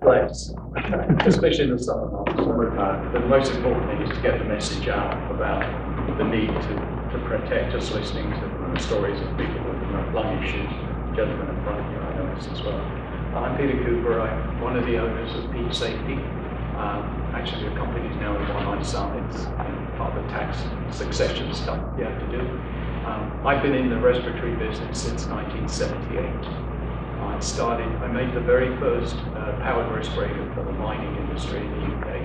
place, especially in the summer months. The most important thing is to get the message out about the need to protect, just listening to the stories of people with lung issues. Gentleman in front of you, I know this as well. I'm Peter Cooper. I'm one of the owners of Peke Safety. Actually, the company is now in my son. It's part of the tax succession stuff you have to do. I've been in the respiratory business since 1978. I made the very first powered respirator for the mining industry in the UK.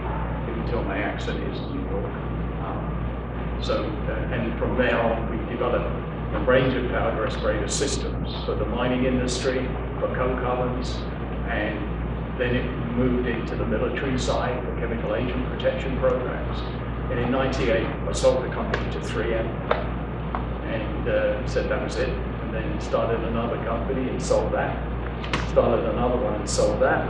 You can tell my accent is New York. And from there on, we developed a range of powered respirator systems for the mining industry, for coke ovens, and then it moved into the military side for chemical agent protection programs. And in '98, I sold the company to 3M and said that was it. And then started another company and sold that. Started another one and sold that.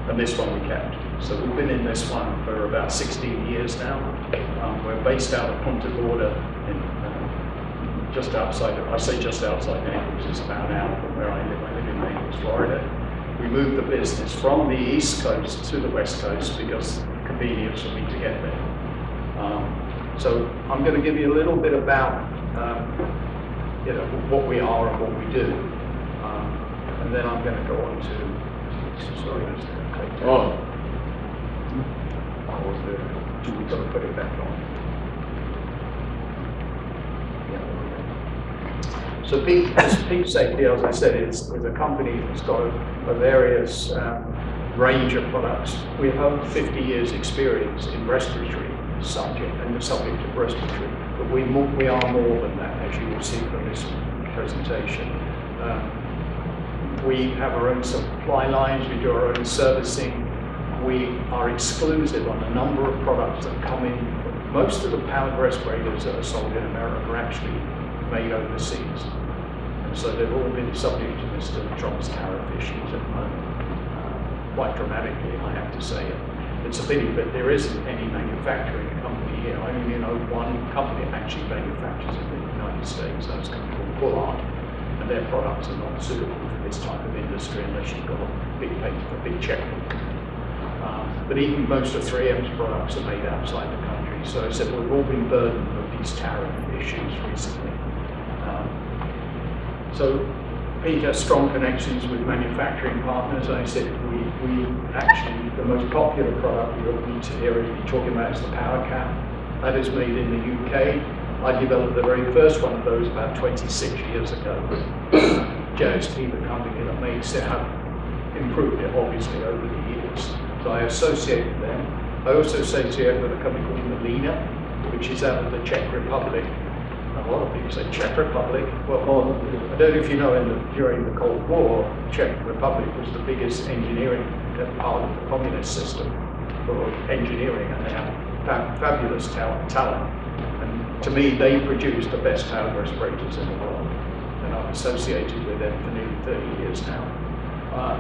And this one we kept. So we've been in this one for about 16 years now. We're based out of Punta Gorda, just outside of, I say just outside Naples, it's about an hour from where I live. I live in Naples, Florida. We moved the business from the East Coast to the West Coast because convenience for me to get there. So I'm going to give you a little bit about what we are and what we do. And then I'm going to go on to, sorry, oh, we've got to put it back on. So Peke Safety, as I said, is a company that's got a various range of products. We have over 50 years experience in respiratory subject and the subject of respiratory, but we are more than that, as you will see from this presentation. We have our own supply lines, we do our own servicing. We are exclusive on a number of products that come in. Most of the powered respirators that are sold in America are actually made overseas. And so they've all been subject to Mr. Trump's tariff issues at the moment, quite dramatically, I have to say. It's a pity, but there isn't any manufacturing company here. I only know one company that actually manufactures in the United States. That's a company called Bullard. And their products are not suitable for this type of industry unless you've got a big checkbook. But even most of 3M's products are made outside the country. So I said we've all been burdened with these tariff issues recently. So Peke has strong connections with manufacturing partners. I said we actually, the most popular product you'll need to hear be talking about is the power cap. That is made in the UK. I developed the very first one of those about 26 years ago. JSP, the company that makes it, have improved it obviously over the years. So I associate with them. I also associate with a company called Molina, which is out of the Czech Republic. A lot of people say Czech Republic. Well, I don't know if you know, during the Cold War, Czech Republic was the biggest engineering part of the communist system for engineering, and they have fabulous talent. And to me, they produce the best powered respirators in the world. And I've associated with them for nearly 30 years now.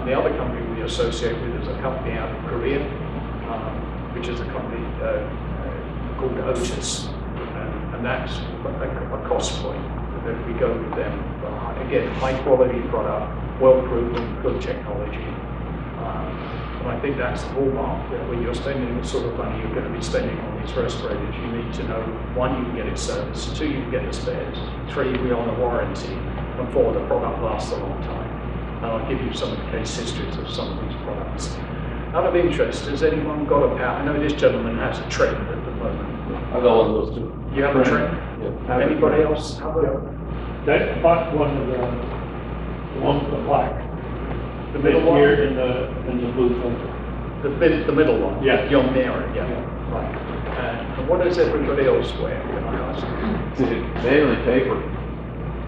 The other company we associate with is a company out of Korea, which is a company called Otis. And that's a cost point that we go with them. Again, high quality product, well proven, good technology. And I think that's the hallmark, that when you're spending the sort of money you're going to be spending on these respirators, you need to know, one, you can get it serviced, two, you can get the spares, three, we honor warranty, and four, the product lasts a long time. And I'll give you some of the case histories of some of these products. Out of interest, has anyone got a power? I know this gentleman has a trend at the moment. I got one of those too. You have a trend? Yeah. Anybody else have a? That one of the one with the black. The middle one? Here in the blue thing. The middle one? Yeah. Young Mary, yeah. Right. And what does everybody else wear, can I ask? Mainly paper.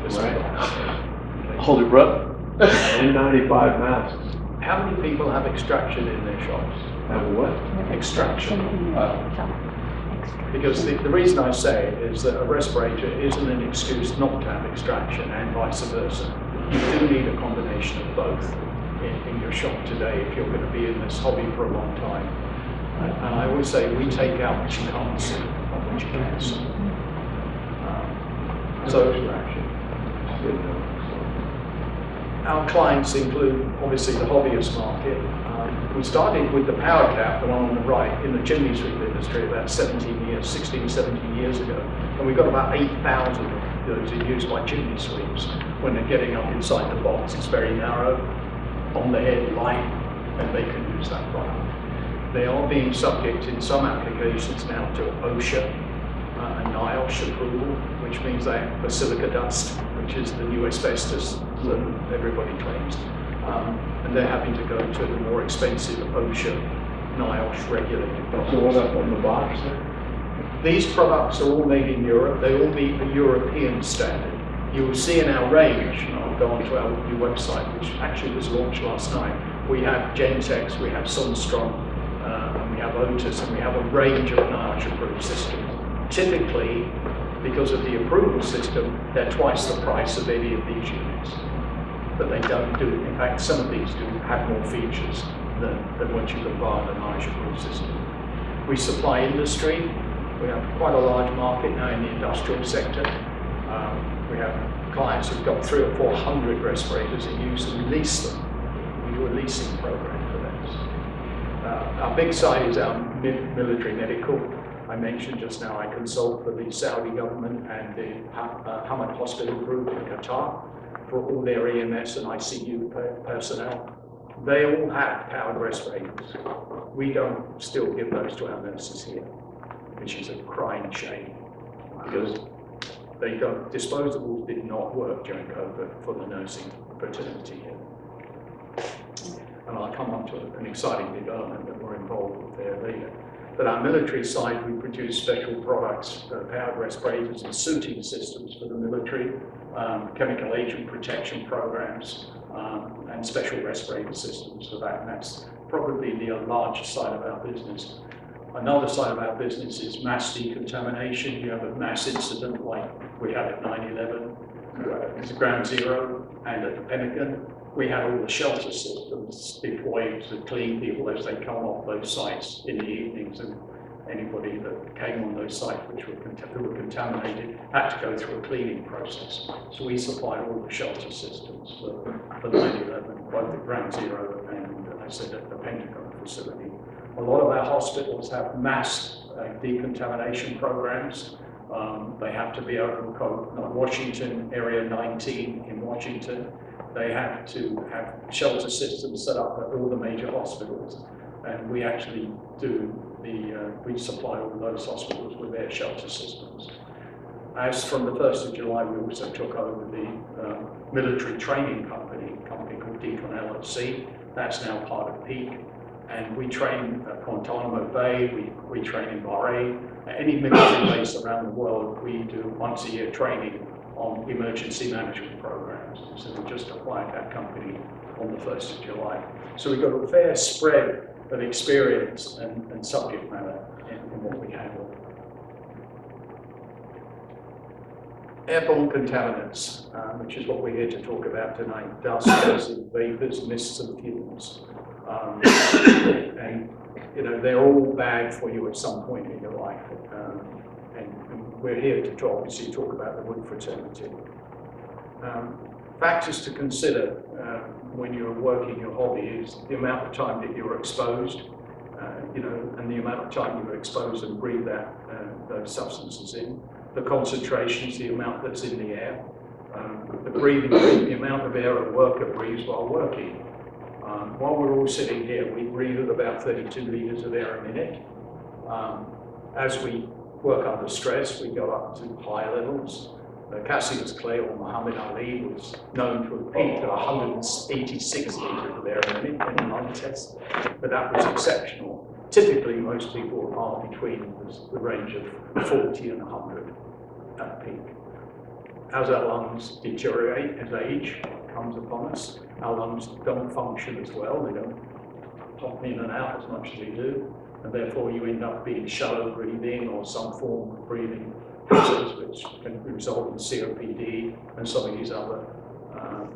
This Right. one. Hold your breath. N95 masks. How many people have extraction in their shops? Have what? Extraction. Because the reason I say it is that a respirator isn't an excuse not to have extraction, and vice versa. You do need a combination of both in your shop today if you're going to be in this hobby for a long time. And I always say we take out what you can't see, not what you can see. So extraction. Our clients include, obviously, the hobbyist market. We started with the power cap, the one on the right, in the chimney sweep industry about 16, 17 years ago. And we've got about 8,000 of those are used by chimney sweeps. When they're getting up inside the box, it's very narrow, on the head, light, and they can use that product. They are being subject in some applications now to OSHA and NIOSH approval, which means they have the silica dust, which is the new asbestos that everybody claims. And they're having to go to the more expensive OSHA, NIOSH regulated products. So what up on the box there? These products are all made in Europe. They all meet a European standard. You will see in our range, and I'll go onto our new website, which actually was launched last night. We have Gentex, we have Sunstrong, and we have Otis, and we have a range of NIOSH approved systems. Typically, because of the approval system, they're twice the price of any of these units. But they don't do, in fact, some of these do have more features than what you can buy on an NIOSH approved system. We supply industry. We have quite a large market now in the industrial sector. We have clients who've got 300 or 400 respirators in use and lease them. We do a leasing program for those. Our big side is our military medical. I mentioned just now I consult for the Saudi government and the Hamad Hospital Group in Qatar for all their EMS and ICU personnel. They all have powered respirators. We don't still give those to our nurses here, which is a crying shame, because they don't, disposables did not work during COVID for the nursing fraternity here. And I'll come on to an exciting development that we're involved with there later. But our military side, we produce special products, powered respirators and suiting systems for the military, chemical agent protection programs, and special respirator systems for that. And that's probably the larger side of our business. Another side of our business is mass decontamination. You have a mass incident like we had at 9/11, it's ground zero, and at the Pentagon. We had all the shelter systems deployed to clean people as they come off those sites in the evenings, and anybody that came on those sites who were contaminated had to go through a cleaning process. So we supplied all the shelter systems for 9/11, both the ground zero and, as I said, at the Pentagon facility. A lot of our hospitals have mass decontamination programs. They have to be open code, Washington, Area 19 in Washington. They have to have shelter systems set up at all the major hospitals. And we actually we supply all those hospitals with their shelter systems. As from the 1st of July, we also took over the military training company, a company called Deacon LLC. That's now part of Peke. And we train at Guantanamo Bay, we train in Bahrain. At any military base around the world, we do once a year training on emergency management programs. So we just acquired that company on the 1st of July. So we've got a fair spread of experience and subject matter in what we handle. Airborne contaminants, which is what we're here to talk about tonight. Dust, gases, vapors, mists and fumes. And they're all bad for you at some point in your life. And we're here to obviously talk about the wood fraternity. Factors to consider when you're working your hobby is the amount of time that you're exposed, and the amount of time you're exposed and breathe those substances in. The concentrations, the amount that's in the air. The breathing rate, the amount of air a worker breathes while working. While we're all sitting here, we breathe at about 32 liters of air a minute. As we work under stress, we go up to high levels. Cassius Clay or Muhammad Ali was known to have peaked at 186 liters of air a minute in a lung test, but that was exceptional. Typically, most people are between the range of 40 and 100 at peak. As our lungs deteriorate as age comes upon us, our lungs don't function as well. They don't pump in and out as much as they do, and therefore you end up being shallow breathing or some form of breathing hazards, which can result in COPD and some of these other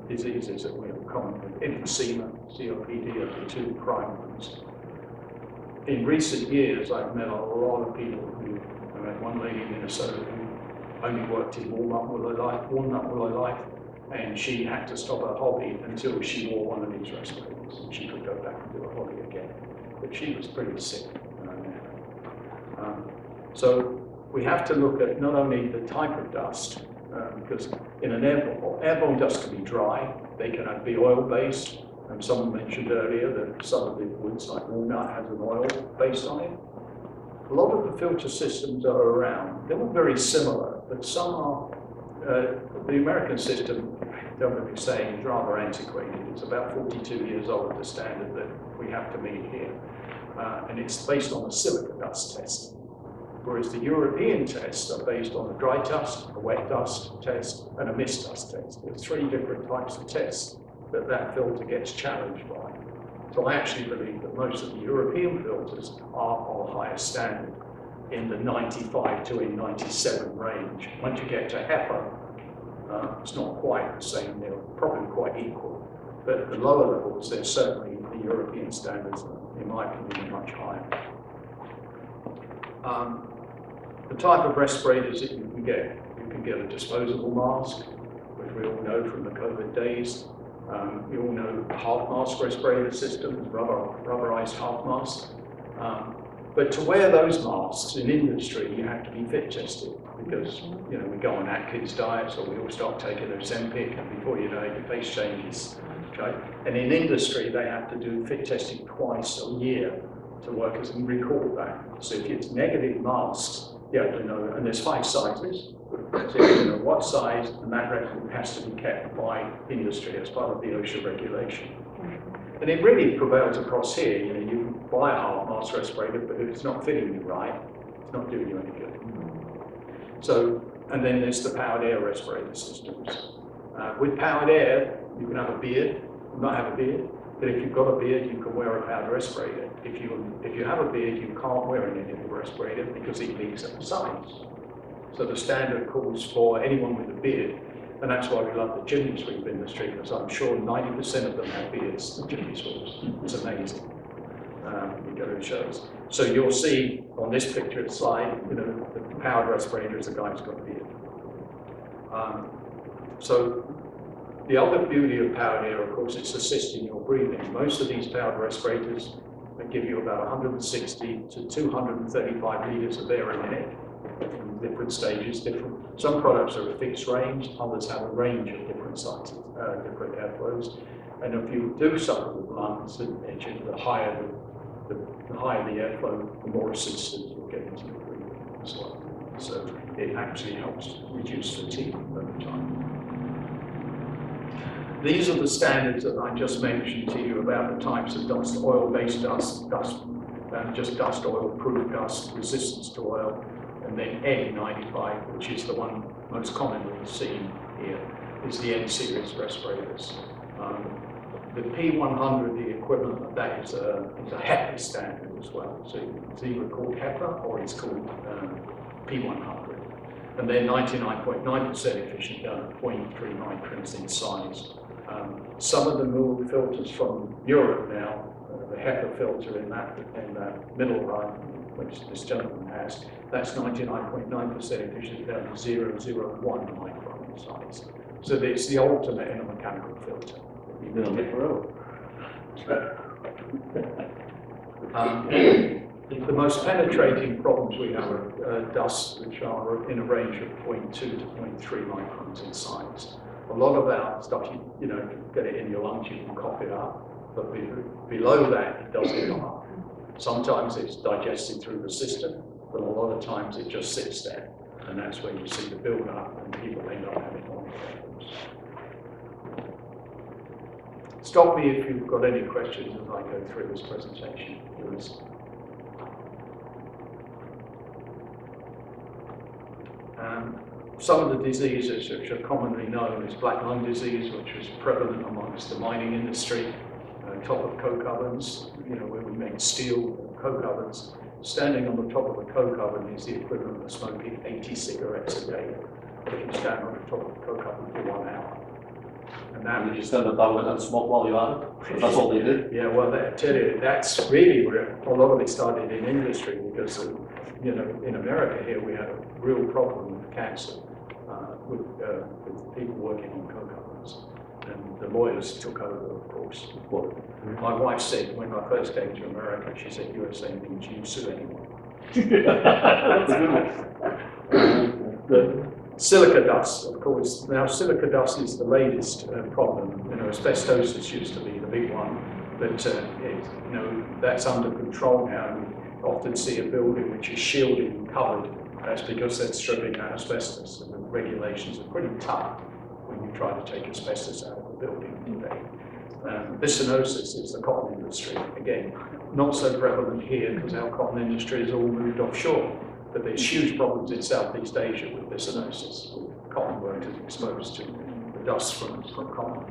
diseases that we have common with. Emphysema, COPD are the two prime ones. In recent years, I've met a lot of people who, I met one lady in Minnesota who only worked in Walnut all her life, and she had to stop her hobby until she wore one of these respirators, and she could go back and do her hobby again. But she was pretty sick. So we have to look at not only the type of dust, because in an airborne dust can be dry, they can be oil-based, and someone mentioned earlier that some of the woods like walnut has an oil based on it. A lot of the filter systems that are around, they're all very similar, but some are, the American system, don't let me say, is rather antiquated. It's about 42 years old, the standard that we have to meet here. And it's based on a silica dust test. Whereas the European tests are based on a dry dust, a wet dust test, and a mist dust test. There's 3 different types of tests that filter gets challenged by. So I actually believe that most of the European filters are of a higher standard in the 95 to 97 range. Once you get to HEPA, it's not quite the same, they're probably quite equal. But at the lower levels, they're certainly the European standards, in my opinion, are much higher. The type of respirators that you can get a disposable mask, which we all know from the COVID days. You all know half mask respirator systems, rubberized half masks. But to wear those masks in industry, you have to be fit tested because we go on Atkins diets or we all start taking Ozempic, and before you know it, your face changes. Okay? And in industry, they have to do fit testing twice a year to workers and record that. So if it's negative masks, you have to know, and there's 5 sizes. So you have to know what size, and that record has to be kept by industry as part of the OSHA regulation. And it really prevails across here. You can buy a half mask respirator, but if it's not fitting you right, it's not doing you any good. So, and then there's the powered air respirator systems. With powered air, you can have a beard, not have a beard, but if you've got a beard, you can wear a powered respirator. If you have a beard, you can't wear a negative respirator because it leaks at the sides. So the standard calls for anyone with a beard, and that's why we love the chimney sweep industry, because I'm sure 90% of them have beards, the chimney sweeps. It's amazing. We go to shows. So you'll see on this picture slide, the powered respirator is the guy who's got a beard. So the other beauty of powered air, of course, it's assisting your breathing. Most of these powered respirators give you about 160 to 235 liters of air a minute in different stages. Some products are a fixed range, others have a range of different sizes, different airflows. And if you do suffer with lungs and engine, the higher the airflow, the more assistance you'll get into your breathing as well. So it actually helps reduce fatigue over time. These are the standards that I just mentioned to you about the types of dust: oil-based dust, just dust, oil-proof dust, resistance to oil, and then N95, which is the one most commonly seen here, is the N-series respirators. The P100, the equivalent of that, is a HEPA standard as well. So it's either called HEPA or it's called P100. And they're 99.9% efficient, down at 0.3 microns in size. Some of the new filters from Europe now, the HEPA filter in that middle run, which this gentleman has, that's 99.9% efficient, down to 0.001 micron in size. So it's the ultimate in a mechanical filter. You've been on it forever. The most penetrating problems we have are dusts, which are in a range of 0.2 to 0.3 microns in size. A lot of our stuff, you get it in your lungs, you can cough it up, but below that, it doesn't come up. Sometimes it's digested through the system, but a lot of times it just sits there, and that's when you see the build-up, and people end up having lung problems. Stop me if you've got any questions as I go through this presentation, please. Some of the diseases which are commonly known as black lung disease, which was prevalent amongst the mining industry, top of coke ovens, where we make steel coke ovens. Standing on the top of a coke oven is the equivalent of smoking 80 cigarettes a day. If you stand on the top of a coke oven for 1 hour. And that You just stand on top of it and smoke while you're at it? That's all they did? Yeah, well, I tell you, that's really where a lot of it started in industry, because in America here we had a real problem with cancer. with people working on coke ovens. And the lawyers took over, of course. My wife said, when I first came to America, she said, USA means you sue anyone. That's a good one. The silica dust, of course. Now, silica dust is the latest problem. You know, asbestosis used to be the big one, but that's under control now. We often see a building which is shielded and covered. That's because they're stripping out asbestos, and the regulations are pretty tough when you try to take asbestos out of the building today. Bisonosis is the cotton industry. Again, not so prevalent here because our cotton industry has all moved offshore. But there's huge problems in Southeast Asia with bisonosis, with cotton workers exposed to the dust from cotton.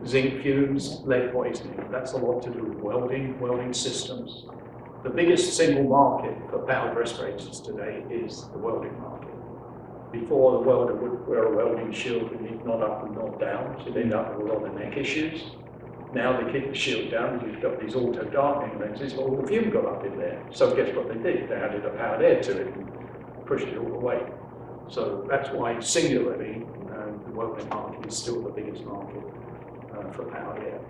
Zinc fumes, lead poisoning, that's a lot to do with welding systems. The biggest single market for powered respirators today is the welding market. Before, the welder would wear a welding shield and he'd nod up and nod down, so they'd end up with a lot of neck issues. Now they keep the shield down and you've got these auto darkening lenses, all the fume got up in there. So guess what they did? They added a powered air to it and pushed it all away. So that's why singularly, the welding market is still the biggest market for powered air.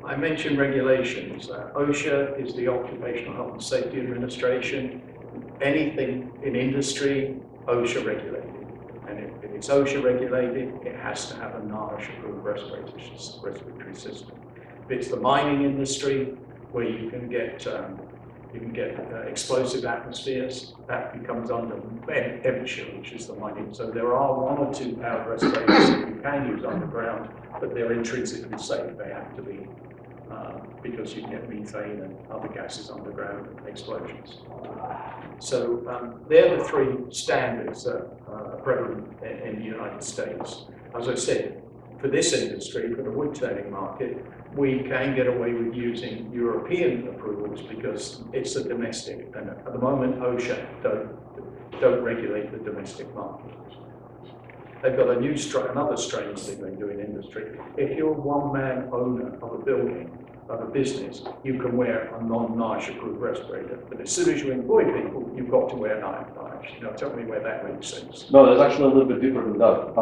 I mentioned regulations. OSHA is the Occupational Health and Safety Administration. Anything in industry, OSHA regulated. And if it's OSHA regulated, it has to have a NIOSH approved respiratory system. If it's the mining industry, where you can get explosive atmospheres, that becomes under MSHA, which is the mining. So there are one or two powered respirators that you can use underground, but they're intrinsically safe. They have to be, because you can get methane and other gases underground and explosions. So they're the three standards that are prevalent in the United States. As I said, for this industry, for the wood turning market, we can get away with using European approvals because it's a domestic, and at the moment OSHA don't regulate the domestic market. They've got a new another strange thing they do in industry. If you're a one-man owner of a building, of a business, you can wear a non-NIOSH approved respirator. But as soon as you employ people, you've got to wear NIOSH. Now tell me where that makes sense. No, that's actually a little bit different than that.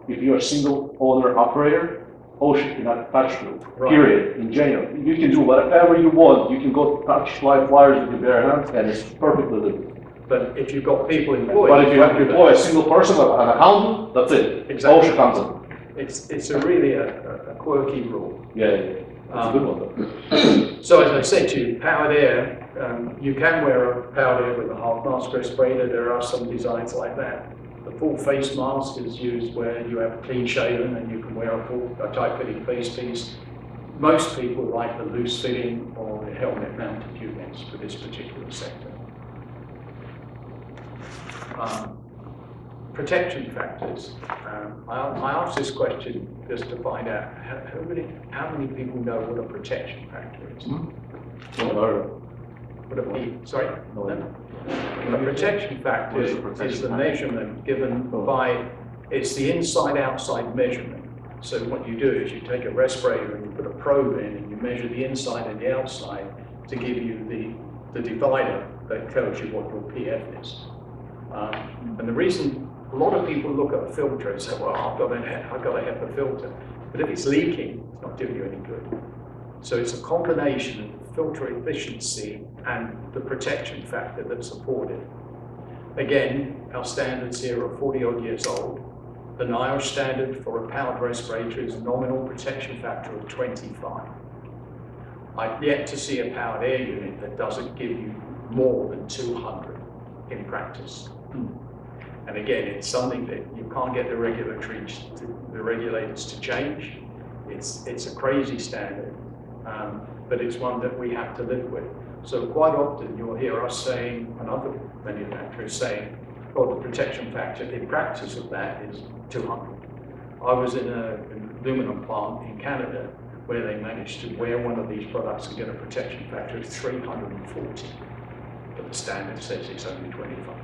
If you're a single owner operator, OSHA cannot touch you, Right. Period, in general. You can do whatever you want. You can go touch live wires with your bare hands, and it's perfectly legal. But if you've got people employed... But if you have to employ a single person, an accountant, that's it. Exactly. OSHA comes in. It's really a quirky rule. Yeah. That's a good one, though. So as I said to you, powered air, you can wear a powered air with a half mask respirator. There are some designs like that. The full face mask is used where you have clean shaven and you can wear a tight fitting face piece. Most people like the loose fitting or the helmet mounted units for this particular sector. Protection factors. I asked this question just to find out how many people know what a protection factor is. Would it be, sorry? No. A protection factor is the measurement given by, it's the inside-outside measurement. So what you do is you take a respirator and you put a probe in and you measure the inside and the outside to give you the divider that tells you what your PF is. And the reason a lot of people look at a filter and say, well, I've got a HEPA filter. But if it's leaking, it's not doing you any good. So it's a combination of filter efficiency and the protection factor that support it. Again, our standards here are 40-odd years old. The NIOSH standard for a powered respirator is a nominal protection factor of 25. I've yet to see a powered air unit that doesn't give you more than 200 in practice. And again, it's something that you can't get the regulators to change. It's a crazy standard, but it's one that we have to live with. So quite often you'll hear us saying, and other manufacturers saying, well, the protection factor in practice of that is 200. I was in an aluminum plant in Canada where they managed to wear one of these products and get a protection factor of 340, but the standard says it's only 25.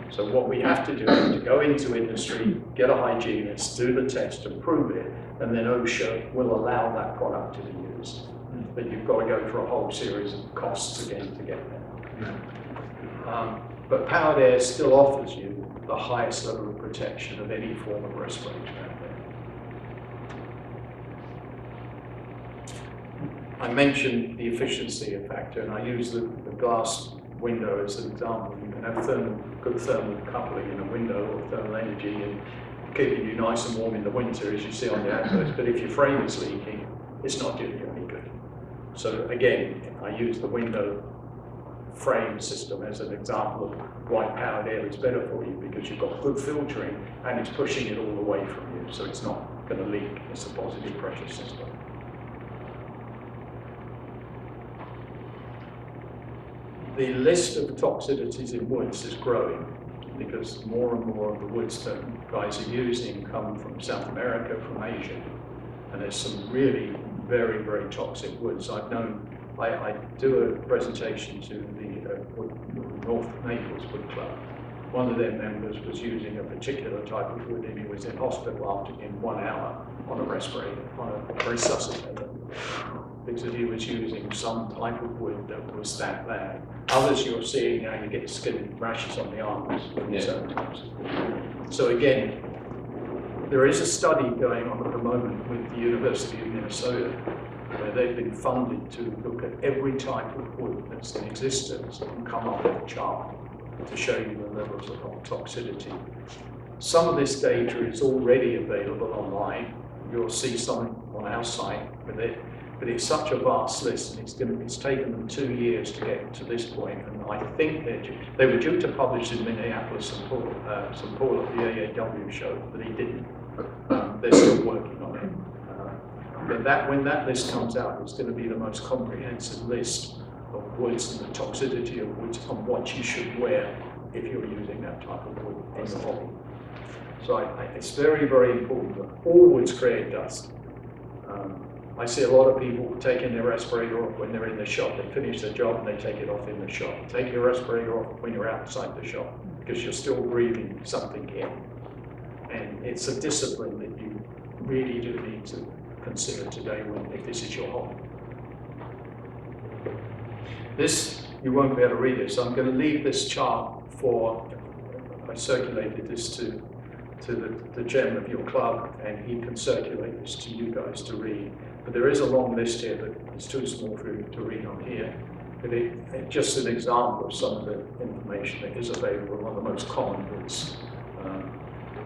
So what we have to do is to go into industry, get a hygienist, do the test and prove it, and then OSHA will allow that product to be used. But you've got to go through a whole series of costs again to get there. But powered air still offers you the highest level of protection of any form of respiration out there. I mentioned the efficiency factor, and I use the glass window as an example. You can have good thermal coupling in a window or thermal energy and keeping you nice and warm in the winter, as you see on the adverts. But if your frame is leaking, it's not doing you any good. So again, I use the window frame system as an example of why powered air is better for you, because you've got good filtering and it's pushing it all away from you, so it's not going to leak. It's a positive pressure system. The list of toxicities in woods is growing because more and more of the woods that guys are using come from South America, from Asia, and there's some really very, very toxic woods. I've known, I do a presentation to the North Naples Wood Club. One of their members was using a particular type of wood, and he was in hospital in 1 hour on a respirator, on a resuscitator, because he was using some type of wood that was that bad. Others you're seeing now, you get skin rashes on the arms from certain types of wood. So again, there is a study going on at the moment with the University of Minnesota, where they've been funded to look at every type of wood that's in existence and come up with a chart to show you the levels of toxicity. Some of this data is already available online. You'll see some on our site with it, but it's such a vast list, and it's taken them 2 years to get to this point, and I think they were due to publish in Minneapolis and St. Paul at the AAW show, but they didn't. They're still working on it. But when that list comes out, it's going to be the most comprehensive list of woods and the toxicity of woods on what you should wear if you're using that type of wood in your hobby. So it's very, very important that all woods create dust. I see a lot of people taking their respirator off when they're in the shop. They finish their job and they take it off in the shop. Take your respirator off when you're outside the shop, because you're still breathing something in. And it's a discipline that you really do need to consider today if this is your hobby. This, you won't be able to read it, so I'm going to leave this chart I circulated this to the chairman of your club, and he can circulate this to you guys to read. But there is a long list here that is too small for you to read on here. But it's just an example of some of the information that is available on the most common woods.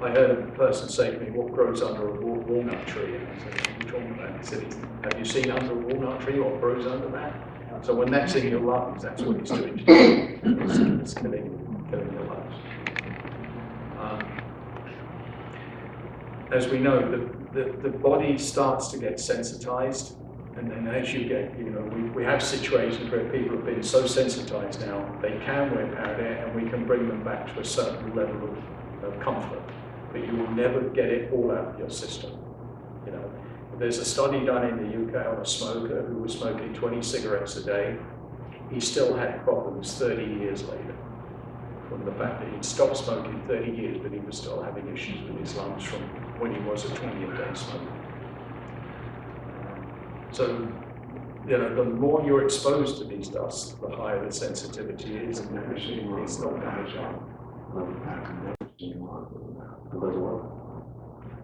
I heard a person say to me, what grows under a walnut tree? And I said, what are you talking about? He said, have you seen under a walnut tree what grows under that? So when that's in your lungs, that's what it's doing to you. It's killing your lungs. As we know, the body starts to get sensitized, and then as you get, we have situations where people have been so sensitized now, they can wear powered air, and we can bring them back to a certain level of comfort. But you will never get it all out of your system. There's a study done in the UK on a smoker who was smoking 20 cigarettes a day. He still had problems 30 years later from the fact that he'd stopped smoking 30 years, but he was still having issues with his lungs from when he was a 20-a-day smoker. So, the more you're exposed to these dusts, the higher the sensitivity is, and it's not damaging.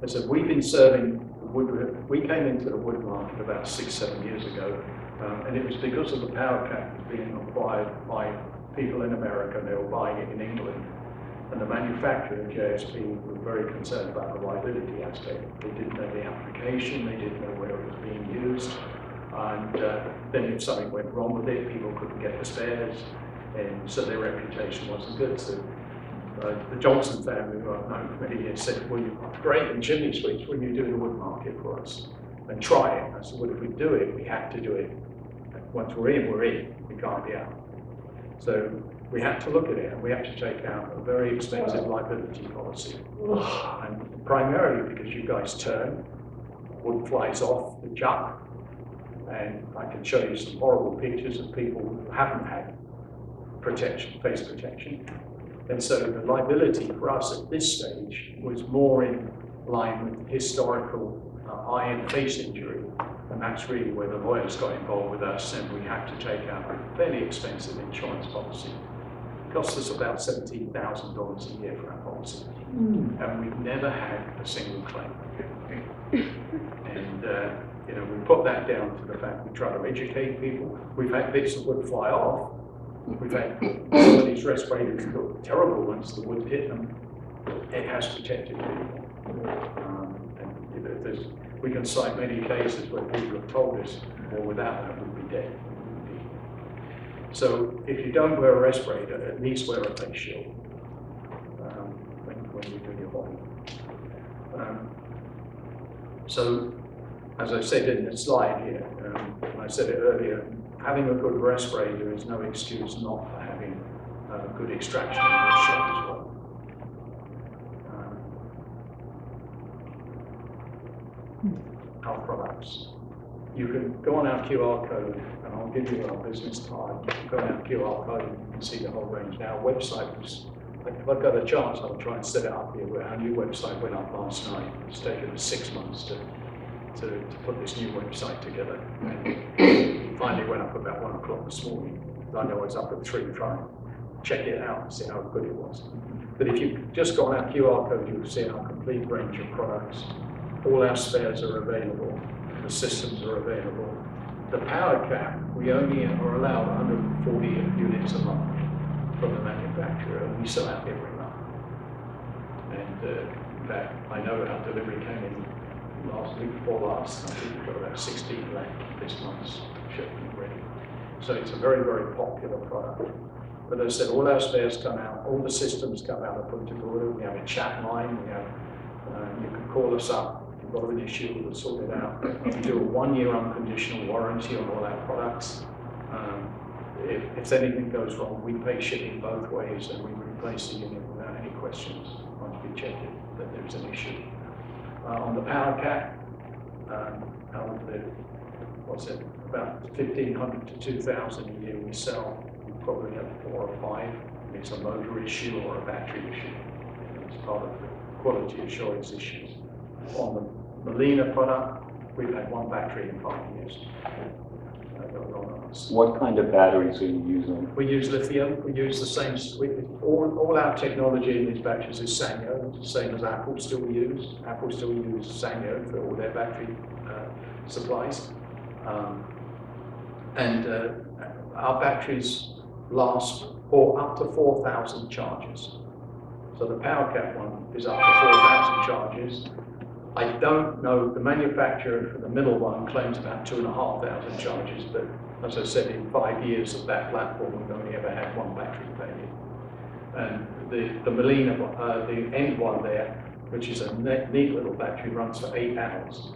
So we've been serving wood. We came into the wood market about 6-7 years ago, and it was because of the power cap being acquired by people in America, and they were buying it in England. And the manufacturer, JSP, were very concerned about the liability aspect. They didn't know the application, they didn't know where it was being used, and then if something went wrong with it, people couldn't get the spares, and so their reputation wasn't good. So the Johnson family, who I've known for many years, said, well, you're great in chimney sweeps when you do the wood market for us, and try it. I said, well, if we do it, we have to do it. Once we're in, we can't be out. So we have to look at it, and we have to take out a very expensive liability policy. And primarily because you guys turn, wood flies off the chuck, and I can show you some horrible pictures of people who haven't had protection, face protection. And so the liability for us at this stage was more in line with historical eye and face injury, and that's really where the lawyers got involved with us, and we had to take out a fairly expensive insurance policy. costs us about $17,000 a year for our policy. And we've never had a single claim. And, you know, we put that down to the fact we try to educate people. We've had bits of wood fly off. We've had some of these respirators look terrible once the wood hit them. It has protected people. And you know, we can cite many cases where people have told us, well, without that, we'd be dead. So if you don't wear a respirator, at least wear a face shield when you do your hobby. So, as I said in the slide here, and I said it earlier, having a good respirator is no excuse not for having good extraction in your shop as well. Our products. You can go on our QR code, and I'll give you our business card. You can go on our QR code and you can see the whole range. Now, our website was, if I've got a chance, I'll try and set it up here. Where our new website went up last night. It's taken us 6 months to put this new website together. And finally went up about 1 o'clock this morning. I know I was up at 3 trying to check it out and see how good it was. But if you just go on our QR code, you'll see our complete range of products. All our spares are available. The systems are available. The power cap, we only are allowed 140 units a month from the manufacturer, and we sell out every month. And in fact, I know our delivery came in last week before last, and I think we've got about 16 left this month's shipment ready. So it's a very, very popular product. But as I said, all our spares come out, all the systems come out of Punta Gorda. We have a chat line, we have, you can call us up. Got an issue, we'll sort it out. We do a 1-year unconditional warranty on all our products. If anything goes wrong, we pay shipping both ways and we replace the unit without any questions once we check it that there's an issue. On the power cap, out of the, what's it, about 1,500 to 2,000 a year we sell, we probably have 4 or 5. It's a motor issue or a battery issue. It's part of the quality assurance issues. On the Molina product, we've had 1 battery in 5 years. What kind of batteries are you using? We use lithium. We use the same. All our technology in these batteries is Sanyo, the same as Apple still use. Apple still uses Sanyo for all their battery supplies. Our batteries last for up to 4,000 charges. So the power cap one is up to 4,000 charges. I don't know, the manufacturer for the middle one claims about 2,500 charges, but as I said, in 5 years of that platform, we've only ever had 1 battery failure. And the Molina, the end one there, which is a neat little battery, runs for 8 hours.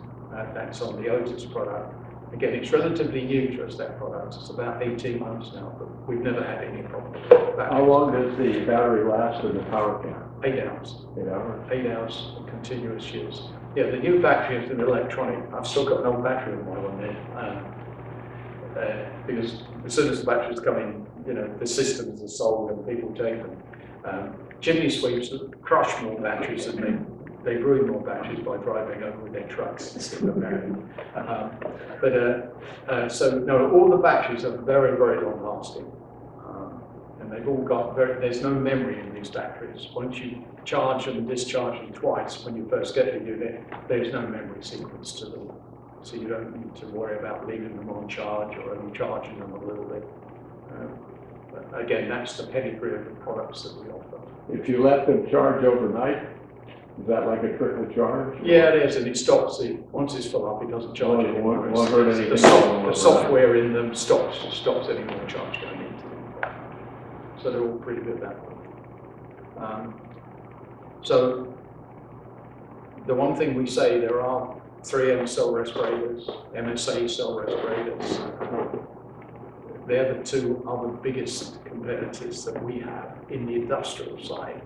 That's on the Otis product. Again, it's relatively new to us, that product. It's about 18 months now, but we've never had any problems. How long does the battery last in the power cap? 8 hours. 8 hours? 8 hours of continuous use. Yeah, the new battery is an electronic. I've still got an old battery in my one there. Because as soon as the batteries come in, you know, the systems are sold and people take them. Chimney sweeps crush more batteries than they ruin more batteries by driving over with their trucks instead of marrying. So no, all the batteries are very, very long lasting. And they've all got there's no memory in these batteries. Once you charge and discharge them twice when you first get the unit, there's no memory sequence to them. So you don't need to worry about leaving them on charge or only charging them a little bit. But again, that's the pedigree of the products that we offer. If you let them charge overnight, is that like a trickle charge? Yeah, it is, and it stops. Once it's full up, it doesn't charge anymore. Won't hurt anything. The software in them stops any more charge going into them. So they're all pretty good that way. So the one thing we say, there are 3M cell respirators, MSA cell respirators. They're the 2 other biggest competitors that we have in the industrial side.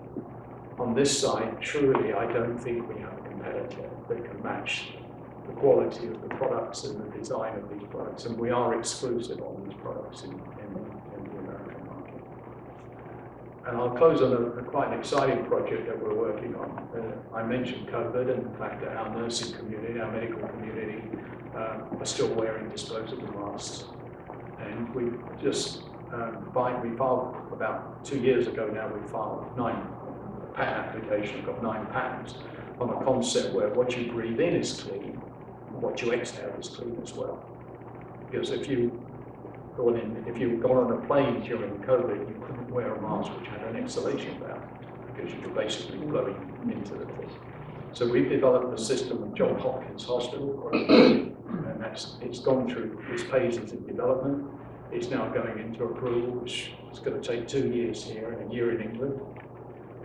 On this side, truly, I don't think we have a competitor that can match the quality of the products and the design of these products, and we are exclusive on these products in the American market. And I'll close on a quite an exciting project that we're working on. I mentioned COVID and the fact that our nursing community, our medical community, are still wearing disposable masks. And we've just we filed about 2 years ago now, we filed 9 patent applications, got 9 patents on a concept where what you breathe in is clean, what you exhale is clean as well. Because if you've gone on a plane during COVID, you couldn't wear a mask which had an exhalation valve, because you were basically blowing into the thing. So we've developed a system at Johns Hopkins Hospital, and it's gone through its phases of development. It's now going into approval, which is going to take 2 years here and a year in England,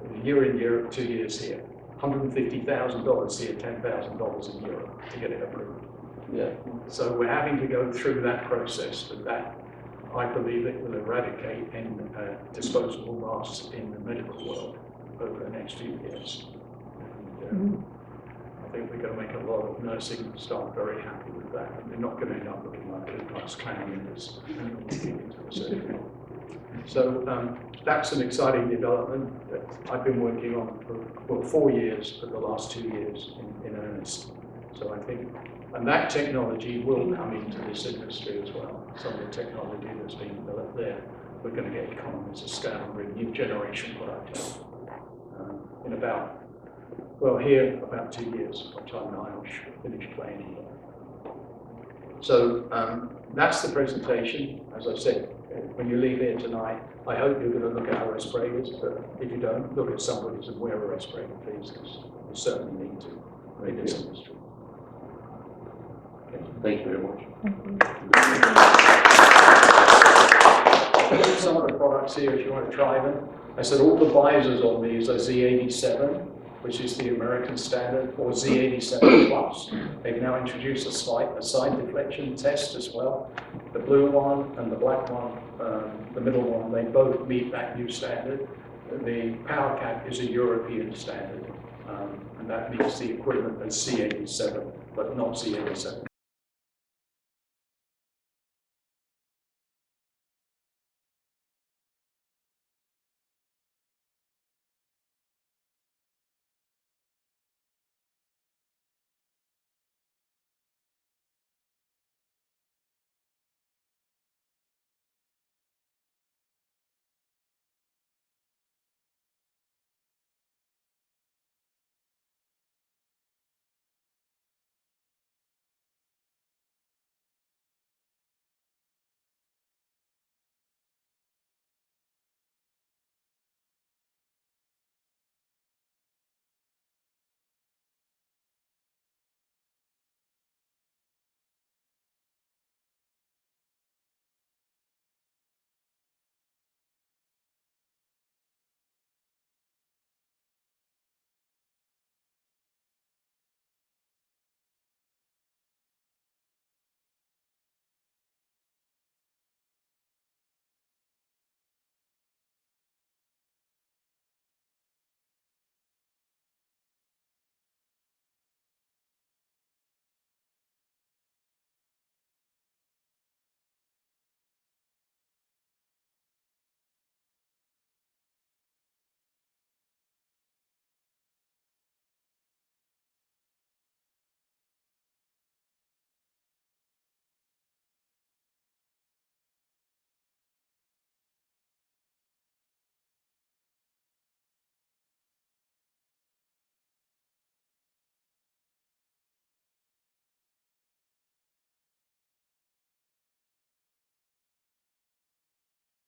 and a year in Europe, 2 years here. $150,000 here, $10,000 in Europe to get it approved. Yeah. So we're having to go through that process, but that, I believe, it will eradicate disposable masks in the medical world over the next few years. And, I think we're going to make a lot of nursing staff very happy with that, and they're not going to end up looking like a class clown in this into the surgery. So that's an exciting development that I've been working on for 4 years, for the last 2 years in earnest. So I think, and that technology will come into this industry as well. Some of the technology that's being developed there, we're going to get economies of scale and bring new generation product out in about, well, here about 2 years, by the time I should finish playing. So that's the presentation. As I said, when you leave here tonight, I hope you're going to look at our respirators, but if you don't, look at somebody's and wear a respirator, please, because you certainly need to in this industry. Thank you very much. Some of the products here, if you want to try them. I said all the visors on these are Z87, which is the American standard, or Z87 Plus. They've now introduced a side deflection test as well. The blue one and the black one, the middle one, they both meet that new standard. The power cap is a European standard, and that meets the equivalent of C87, but not Z87.